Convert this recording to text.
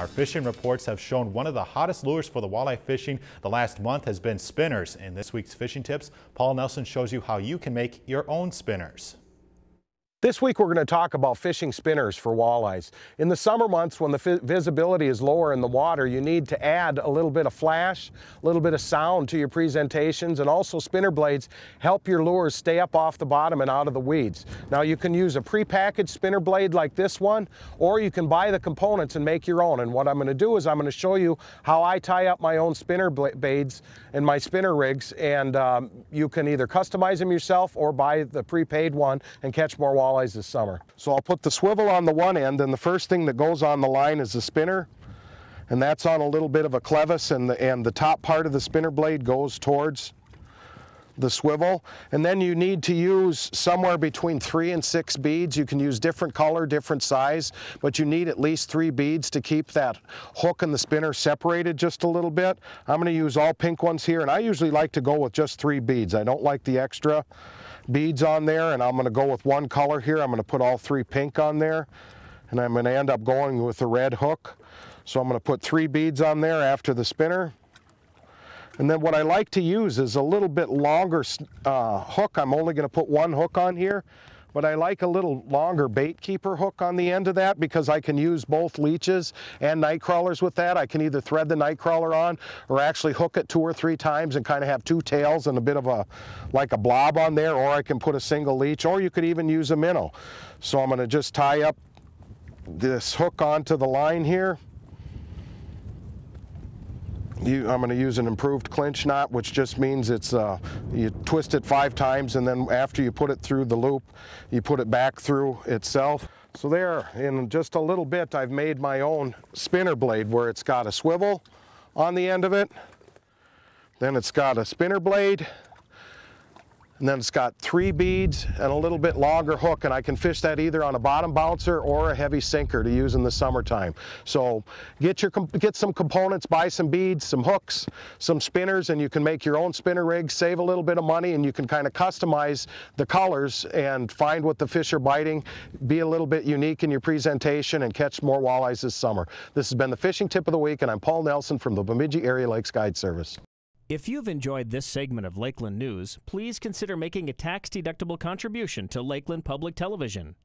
our fishing reports have shown one of the hottest lures for the walleye fishing the last month has been spinners. In this week's fishing tips, Paul Nelson shows you how you can make your own spinners. This week we're going to talk about fishing spinners for walleyes. In the summer months when the visibility is lower in the water, you need to add a little bit of flash, a little bit of sound to your presentations, and also spinner blades help your lures stay up off the bottom and out of the weeds. Now you can use a prepackaged spinner blade like this one, or you can buy the components and make your own. And what I'm going to do is I'm going to show you how I tie up my own spinner blades and my spinner rigs, and you can either customize them yourself or buy the prepaid one and catch more walleyes this summer. So I'll put the swivel on the one end, and the first thing that goes on the line is the spinner, and that's on a little bit of a clevis, and the top part of the spinner blade goes towards the swivel. And then you need to use somewhere between 3 and 6 beads. You can use different color, different size, but you need at least 3 beads to keep that hook and the spinner separated just a little bit. I'm going to use all pink ones here, and I usually like to go with just 3 beads. I don't like the extra beads on there, and I'm going to go with one color here. I'm going to put all 3 pink on there, and I'm going to end up going with the red hook. So I'm going to put 3 beads on there after the spinner. And then what I like to use is a little bit longer hook. I'm only going to put 1 hook on here, but I like a little longer bait keeper hook on the end of that because I can use both leeches and night crawlers with that. I can either thread the night crawler on or actually hook it 2 or 3 times and kind of have 2 tails and a bit of like a blob on there, or I can put a single leech, or you could even use a minnow. So I'm going to just tie up this hook onto the line here. I'm going to use an improved clinch knot, which just means it's you twist it 5 times, and then after you put it through the loop, you put it back through itself. So there, in just a little bit, I've made my own spinner blade where it's got a swivel on the end of it, then it's got a spinner blade, and then it's got 3 beads and a little bit longer hook, and I can fish that either on a bottom bouncer or a heavy sinker to use in the summertime. So get some components, buy some beads, some hooks, some spinners, and you can make your own spinner rig, save a little bit of money, and you can kind of customize the colors and find what the fish are biting, be a little bit unique in your presentation, and catch more walleyes this summer. This has been the Fishing Tip of the Week, and I'm Paul Nelson from the Bemidji Area Lakes Guide Service. If you've enjoyed this segment of Lakeland News, please consider making a tax-deductible contribution to Lakeland Public Television.